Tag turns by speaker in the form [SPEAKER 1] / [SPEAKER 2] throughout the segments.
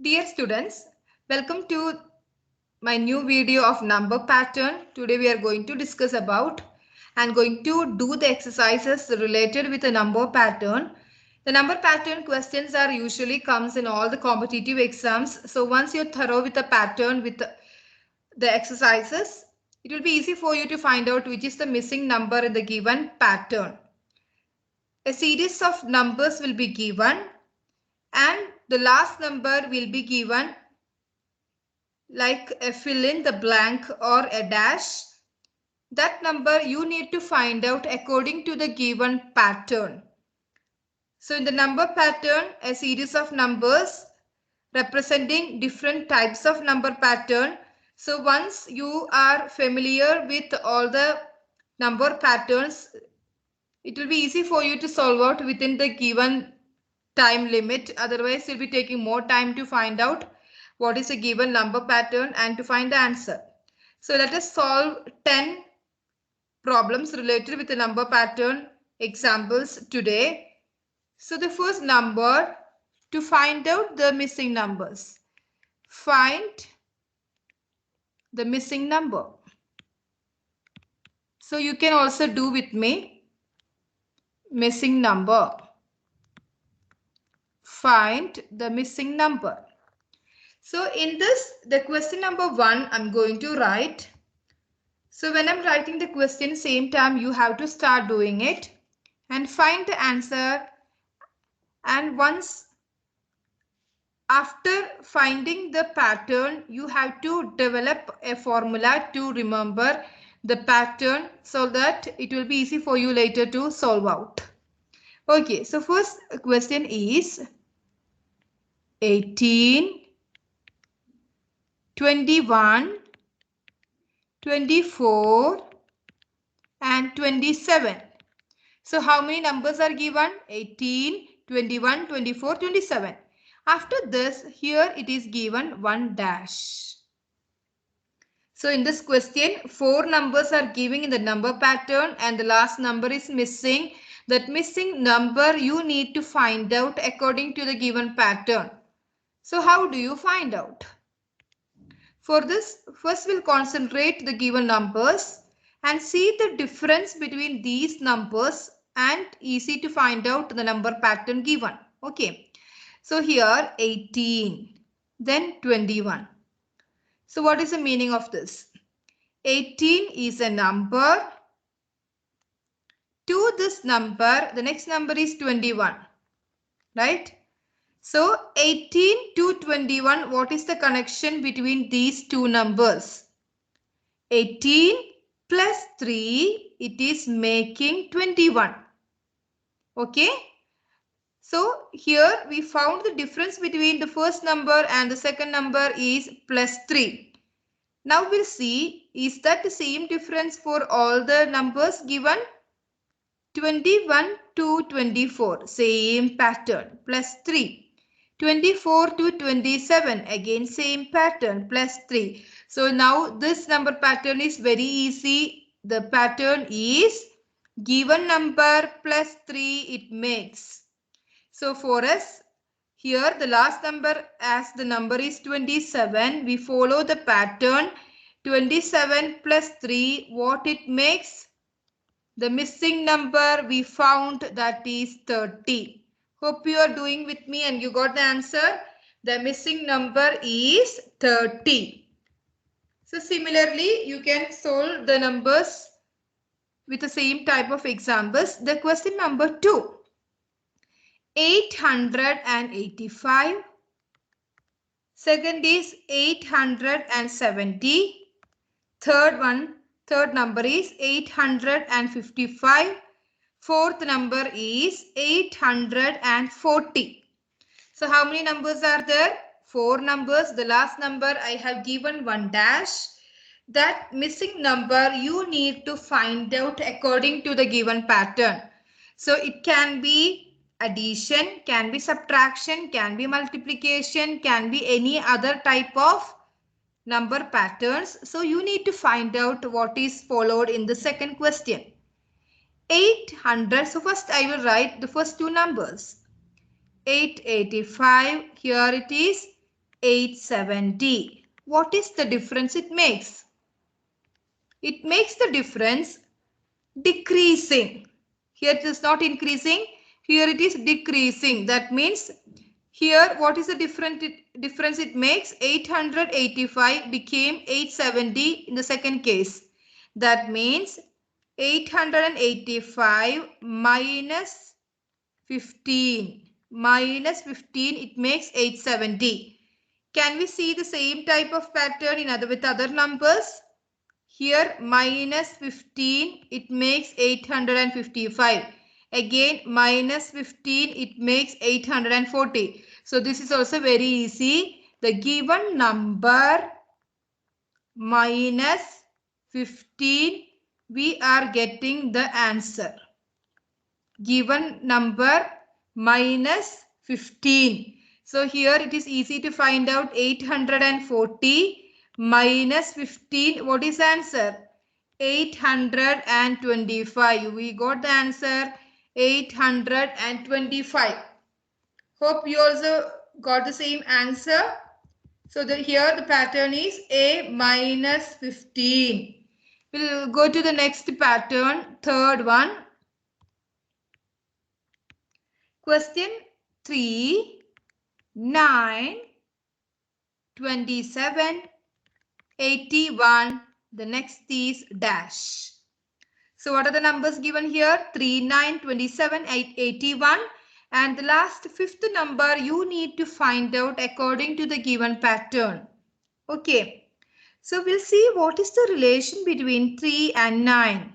[SPEAKER 1] Dear students, welcome to my new video of number pattern. Today we are going to discuss about and going to do the exercises related with the number pattern. The number pattern questions are usually comes in all the competitive exams. So once you're thorough with the pattern with the exercises, it will be easy for you to find out which is the missing number in the given pattern. A series of numbers will be given and the last number will be given like a fill in the blank or a dash. That number you need to find out according to the given pattern. So in the number pattern, a series of numbers representing different types of number pattern. So once you are familiar with all the number patterns, it will be easy for you to solve out within the given time limit. Otherwise, you'll be taking more time to find out what is a given number pattern and to find the answer. So let us solve 10 problems related with the number pattern examples today. So the first number, to find out the missing numbers. Find the missing number. So you can also do with me missing number. Find the missing number. So in this, the question number 1, I'm going to write. So when I'm writing the question, same time you have to start doing it and find the answer. And once after finding the pattern, you have to develop a formula to remember the pattern so that it will be easy for you later to solve out. Okay, so first question is 18, 21, 24 and 27. So how many numbers are given? 18, 21, 24, 27. After this, here it is given 1 dash. So in this question, 4 numbers are given in the number pattern and the last number is missing. That missing number you need to find out according to the given pattern. So how do you find out? For this, first we'll concentrate the given numbers and see the difference between these numbers and easy to find out the number pattern given. Okay. So here 18, then 21. So what is the meaning of this? 18 is a number. To this number, the next number is 21. Right? So 18 to 21, what is the connection between these two numbers? 18 plus 3, it is making 21. Okay. So here we found the difference between the first number and the second number is plus 3. Now we'll see, is that the same difference for all the numbers given? 21 to 24, same pattern, plus 3. 24 to 27, again same pattern, plus 3. So now this number pattern is very easy. The pattern is given number plus 3 it makes. So for us, here the last number as the number is 27, we follow the pattern 27 plus 3, what it makes? The missing number we found, that is 30. Hope you are doing with me and you got the answer. The missing number is 30. So similarly, you can solve the numbers with the same type of examples. The question number 2. 885. Second is 870. Third number is 855. Fourth number is 840. So how many numbers are there? 4 numbers. The last number I have given 1 dash. That missing number you need to find out according to the given pattern. So it can be addition, can be subtraction, can be multiplication, can be any other type of number patterns. So you need to find out what is followed in the second question. 800. So first I will write the first two numbers. 885. Here it is 870. What is the difference it makes? It makes the difference decreasing. Here it is not increasing. Here it is decreasing. That means here what is the difference it makes? 885 became 870 in the second case. That means 885 minus 15. Minus 15 it makes 870. Can we see the same type of pattern with other numbers? Here minus 15 it makes 855. Again minus 15 it makes 840. So this is also very easy. The given number minus 15, we are getting the answer. Given number minus 15. So here it is easy to find out 840 minus 15. What is the answer? 825. We got the answer 825. Hope you also got the same answer. So here the pattern is A minus 15. We'll go to the next pattern, third one. Question 3, 9, 27, 81. The next is dash. So what are the numbers given here? 3, 9, 27, 81. And the last fifth number you need to find out according to the given pattern. Okay. So we'll see what is the relation between 3 and 9.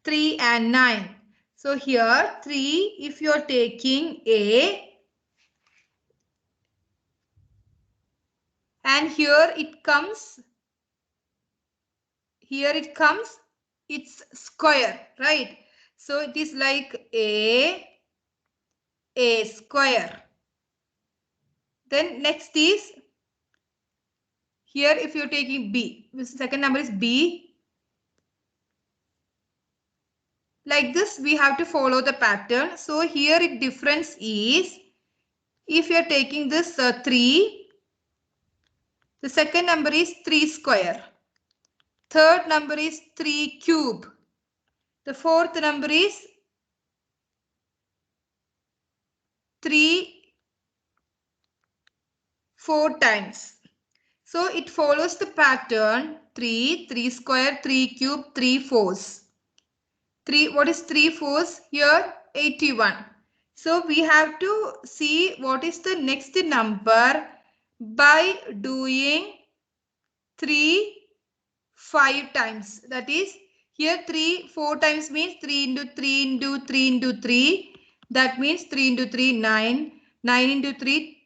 [SPEAKER 1] 3 and 9. So here 3, if you are taking A, and here it comes, it's square, right? So it is like A square. Then next is, here if you're taking B, the second number is B. Like this, we have to follow the pattern. So here the difference is, if you're taking this 3, the second number is 3 square. Third number is 3 cube. The fourth number is 3 4 times. So it follows the pattern 3, 3 square, 3 cube, 3 fours. 3, what is 3 fours? Here 81. So we have to see what is the next number by doing 3 5 times. That is, here 3 4 times means 3 into 3 into 3 into 3. That means 3 into 3 9. 9 into 3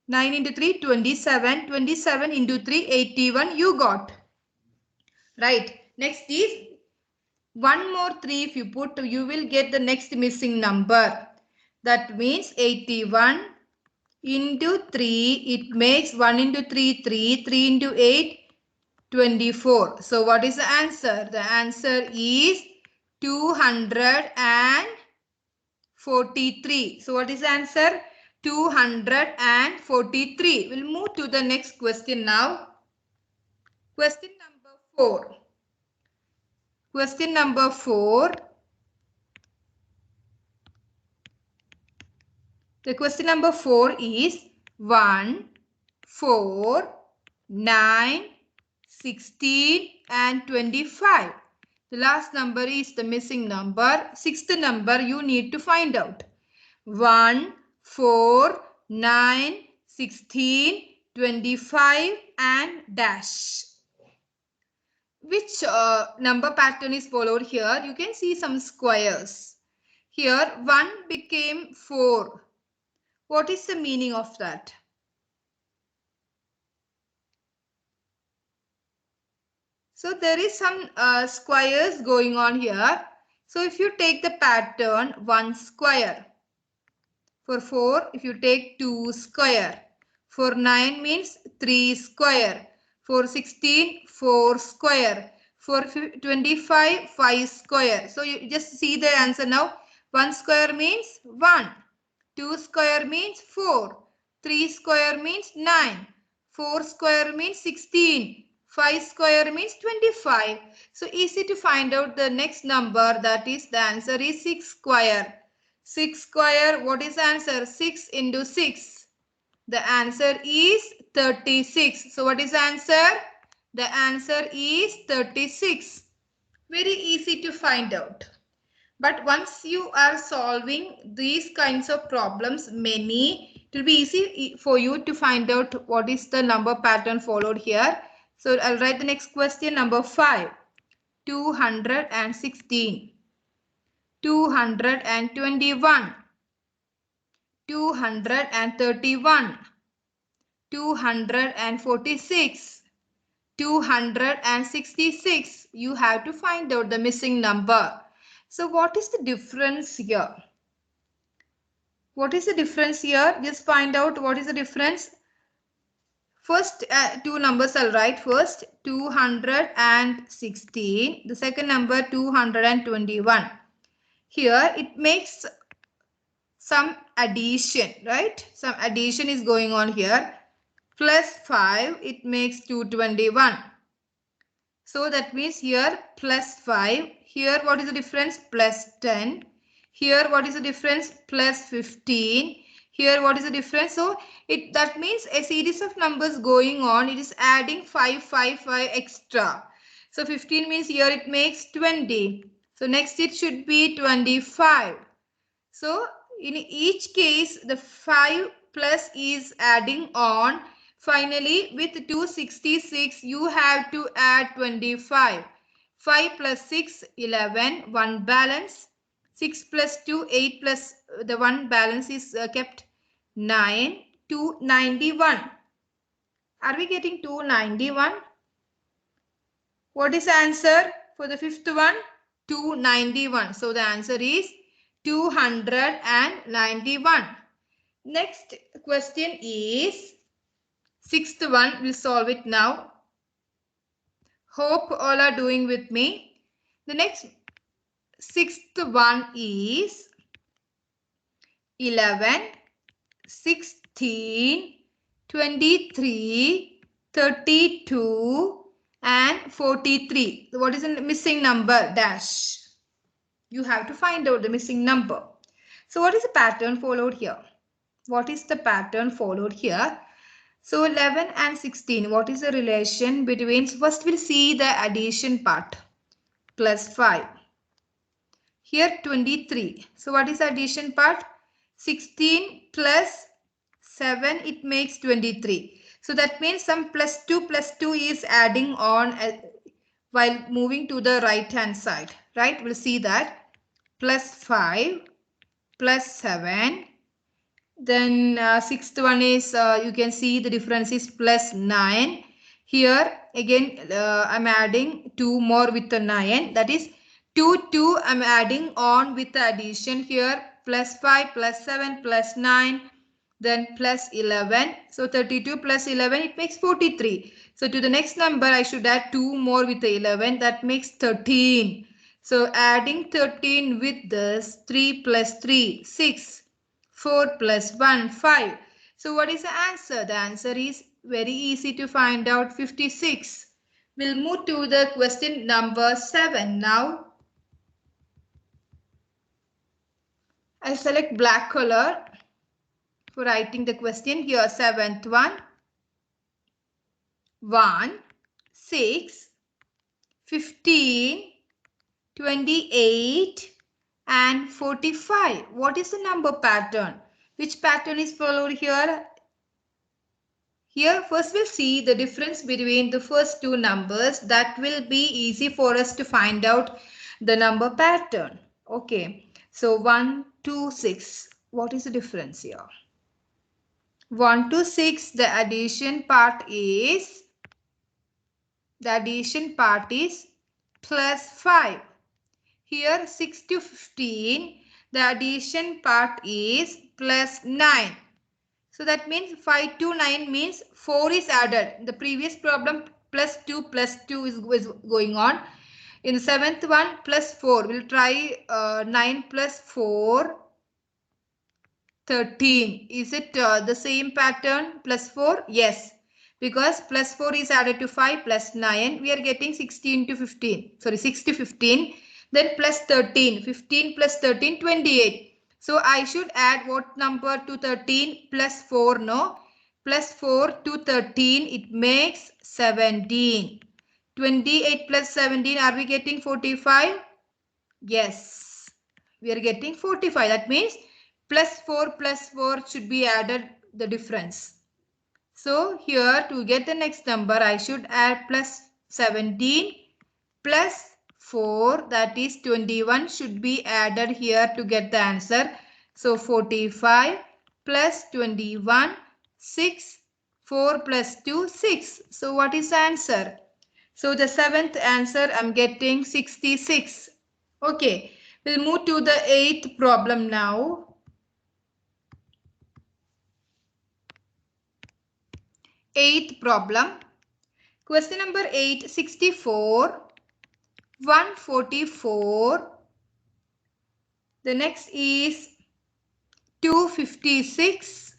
[SPEAKER 1] 9 into 3 27. 27 into 3 81 you got. Right. Next is one more 3 if you put, you will get the next missing number. That means 81 into 3, it makes 1 into 3 3. 3 into 8 24. So what is the answer? The answer is 243. So what is the answer? 243. We'll move to the next question now. Question number 4. Question number 4. The question number 4 is 1, 4, 9, 16 and 25. The last number is the missing number. Sixth number you need to find out. 1, 4, 9, 16, 25 and dash. Which number pattern is followed here? You can see some squares. Here 1 became 4. What is the meaning of that? So there is some squares going on here. So if you take the pattern 1 square. For 4, if you take 2 square. For 9 means 3 square. For 16, 4 square. For 25, 5 square. So you just see the answer now. 1 square means 1. 2 square means 4. 3 square means 9. 4 square means 16. 5 square means 25. So easy to find out the next number. That is, the answer is 6 square. 6 square, what is the answer? 6 into 6. The answer is 36. So what is the answer? The answer is 36. Very easy to find out. But once you are solving these kinds of problems, many, it will be easy for you to find out what is the number pattern followed here. So I'll write the next question, number 5. 216, 221, 231, 246, 266. You have to find out the missing number. So what is the difference here? What is the difference here? Just find out what is the difference. First two numbers I'll write first. 216. The second number 221. Here it makes some addition, right? Some addition is going on here. Plus 5, it makes 221. So that means here plus 5. Here what is the difference? Plus 10. Here what is the difference? Plus 15. Here what is the difference? So that means a series of numbers going on. It is adding 5, 5, 5 extra. So 15 means here it makes 20. So next it should be 25. So in each case the 5 plus is adding on. Finally, with 266, you have to add 25. 5 plus 6, 11, 1 balance. 6 plus 2, 8 plus the 1 balance is kept 9, 291. Are we getting 291? What is the answer for the fifth one? 291. So the answer is 291. Next question is sixth one. We'll solve it now. Hope all are doing with me. The next sixth one is 11, 16, 23, 32 and 43. So what is the missing number? Dash. You have to find out the missing number. So what is the pattern followed here? What is the pattern followed here? So 11 and 16, what is the relation between? First we'll see the addition part. Plus 5. Here 23. So what is the addition part? 16 plus 7, it makes 23. So that means some plus 2 is adding on while moving to the right hand side. Right? We'll see that. Plus 5 plus 7. Then sixth one is you can see the difference is plus 9. Here again I'm adding 2 more with the 9. That is 2 I'm adding on with the addition here. Plus 5 plus 7 plus 9. Then plus 11. So 32 plus 11 it makes 43. So to the next number I should add 2 more with the 11. That makes 13. So adding 13 with this 3 plus 3 6. 4 plus 1, 5. So what is the answer? The answer is very easy to find out, 56. We'll move to the question number 7 now. I select black color for writing the question. Here, seventh one. 1, 6, 15, 28, and 45. What is the number pattern? Which pattern is followed here? Here first we'll see the difference between the first two numbers. That will be easy for us to find out the number pattern. Okay. So 1, 2, 6. What is the difference here? 1 to 6, the addition part is plus 5. Here 6 to 15, the addition part is plus 9. So that means 5 to 9 means 4 is added. In the previous problem plus 2 is going on. In the seventh one plus 4. We'll try 9 plus 4. 13. Is it the same pattern? Plus 4? Yes. Because plus 4 is added to 5 plus 9. We are getting 16 to 15. Sorry, 6 to 15. Then plus 13. 15 plus 13, 28. So I should add what number to 13? Plus 4, no? Plus 4 to 13, it makes 17. 28 plus 17, are we getting 45? Yes, we are getting 45. That means plus 4 should be added the difference. So here to get the next number, I should add plus 17 plus 4, that is 21 should be added here to get the answer. So 45 plus 21, 6, 4 plus 2, 6. So what is the answer? So the seventh answer I'm getting 66. Okay, we'll move to the eighth problem now. Eighth problem. Question number 8, 64, 144. The next is 256.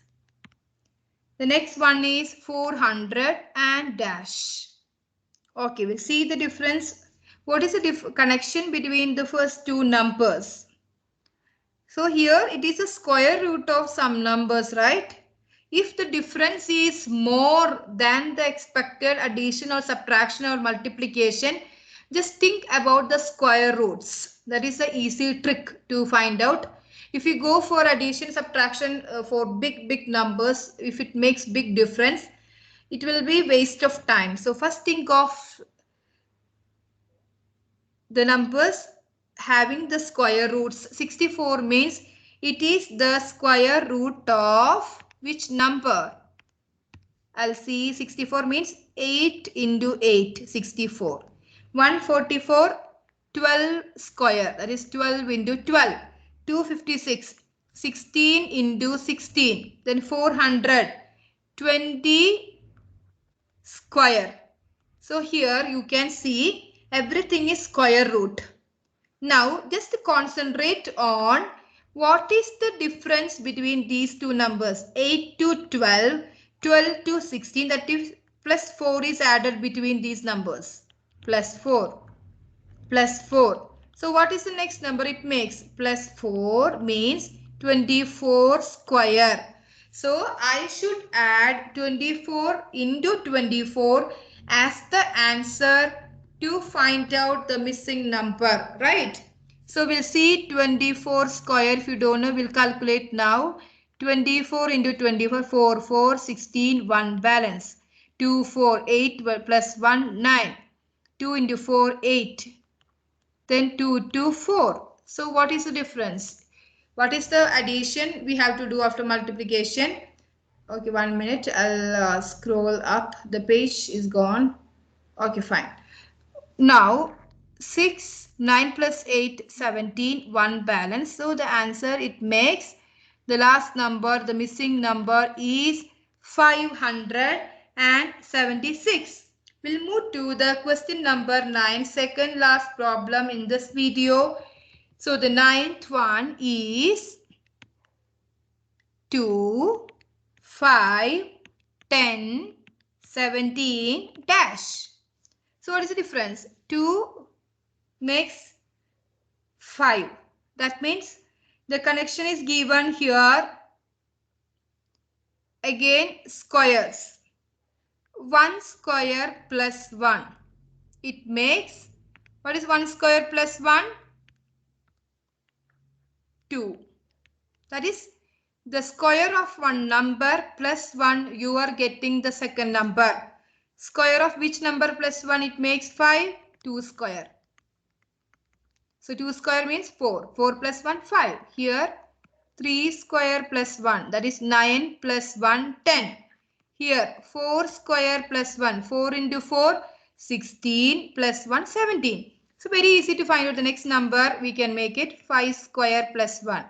[SPEAKER 1] The next one is 400 and dash. Okay, we'll see the difference. What is the connection between the first two numbers? So here it is a square root of some numbers, right? If the difference is more than the expected addition or subtraction or multiplication, just think about the square roots. That is the easy trick to find out. If you go for addition, subtraction for big numbers, if it makes big difference, it will be waste of time. So first think of the numbers having the square roots. 64 means it is the square root of which number? I'll see 64 means 8 into 8, 64. 144, 12 square, that is 12 into 12. 256, 16 into 16. Then 400, 20 square. So here you can see everything is square root. Now just concentrate on what is the difference between these two numbers, 8 to 12, 12 to 16, that is plus 4 is added between these numbers, plus 4, plus 4. So what is the next number it makes? Plus 4 means 24 square. So I should add 24 into 24 as the answer to find out the missing number, right? So we'll see 24 square. If you don't know, we'll calculate now. 24 into 24, 4, 4, 16, 1 balance. 2, 4, 8 plus 1, 9. 2 into 4, 8. Then 2 to 4. So what is the difference? What is the addition we have to do after multiplication? Okay, 1 minute. I'll scroll up. The page is gone. Okay, fine. Now 6, 9 plus 8, 17, 1 balance. So the answer it makes, the last number, the missing number is 576. We'll move to the question number 9, second last problem in this video. So the ninth one is 2, 5, 10, 17 dash. So what is the difference? 2 makes 5. That means the connection is given here. Again squares. 1 square plus 1. It makes, what is 1 square plus 1? 2. That is the square of one number plus 1, you are getting the second number. Square of which number plus 1 it makes 5? 2 square. So 2 square means 4. 4 plus 1, 5. Here 3 square plus 1, that is 9 plus 1, 10. Here 4 square plus 1, 4 into 4, 16 plus 1, 17. So very easy to find out the next number. We can make it 5 square plus 1.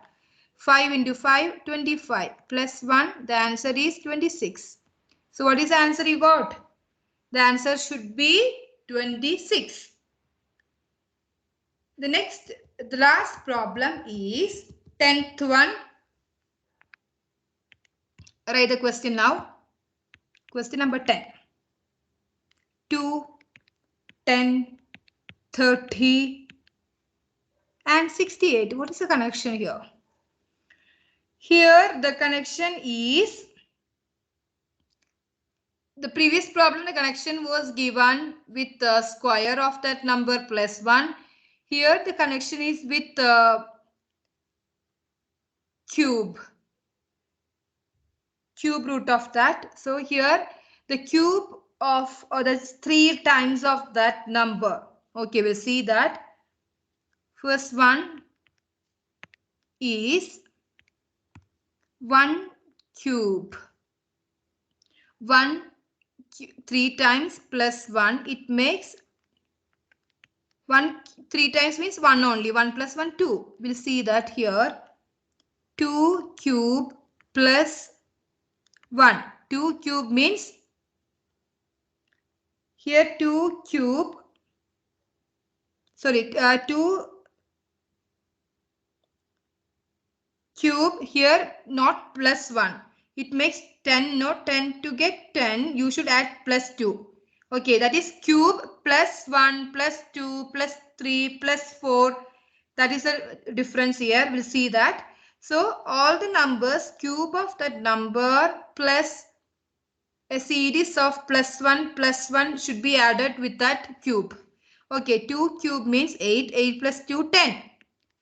[SPEAKER 1] 5 into 5, 25 plus 1, the answer is 26. So what is the answer you got? The answer should be 26. The last problem is 10th one. Write the question now. Question number 10. 2, 10, 30 and 68. What is the connection here? Here the connection is, the previous problem the connection was given with the square of that number plus 1. Here the connection is with the cube root of that. So here the cube of, or that's 3 times of that number. Okay, we'll see that. First one is 1 cube. 1 3 times plus 1, it makes 1 3 times means 1 only. 1 plus 1 2. We'll see that here. 2 cube plus 1. 2 cube means here 2 cube. Sorry, 2 cube here, not plus 1. It makes 10, no, 10. To get 10, you should add plus 2. Okay, that is cube plus 1 plus 2 plus 3 plus 4. That is the difference here. We'll see that. So all the numbers, cube of that number plus a series of plus 1 should be added with that cube. Okay, 2 cube means 8. 8 plus 2, 10.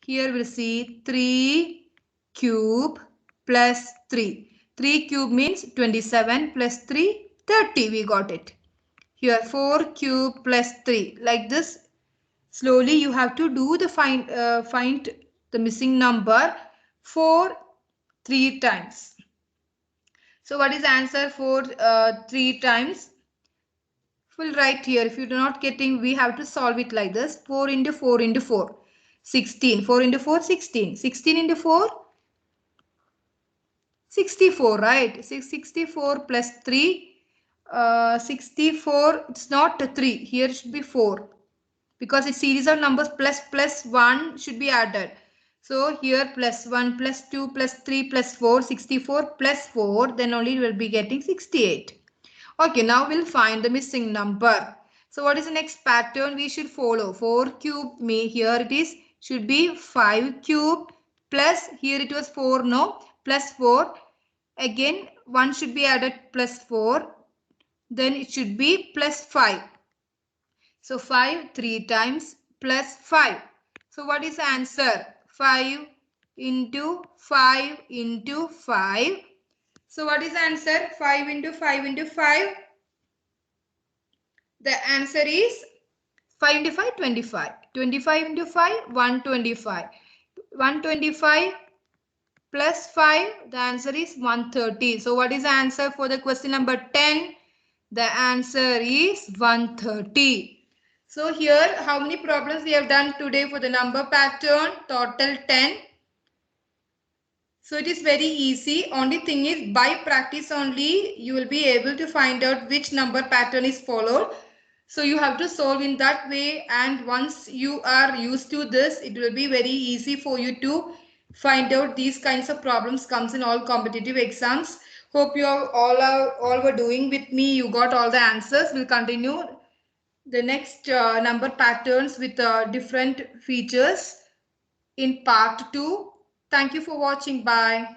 [SPEAKER 1] Here we'll see 3 cube plus 3. 3 cube means 27 plus 3, 30. We got it. Here 4 cube plus 3. Like this, slowly you have to do the find the missing number 3 times. So what is the answer for 3 times? We'll write here. If you do not getting, we have to solve it like this. 4 into 4 into 4. 16. 4 into 4, 16. 16 into 4, 64, right? 64 plus 3. 64, it's not 3. Here it should be 4. Because it's series of numbers plus 1 should be added. So here plus 1 plus 2 plus 3 plus 4, 64 plus 4, then only we'll be getting 68. Okay, now we'll find the missing number. So what is the next pattern we should follow? 4 cube, here it is, should be 5 cube plus, here it was 4, no, plus 4. Again, 1 should be added plus 4. Then it should be plus 5. So 5 3 times plus 5. So what is the answer? 5 into 5 into 5. So what is the answer? 5 into 5 into 5. The answer is 5 into 5, 25. 25 into 5, 125. 125 plus 5, the answer is 130. So what is the answer for the question number 10? The answer is 130. So here, how many problems we have done today for the number pattern? Total 10. So it is very easy. Only thing is, by practice only, you will be able to find out which number pattern is followed. So you have to solve in that way, and once you are used to this, it will be very easy for you to find out these kinds of problems comes in all competitive exams. Hope you all were doing with me. You got all the answers. We'll continue the next number patterns with different features in part 2. Thank you for watching. Bye.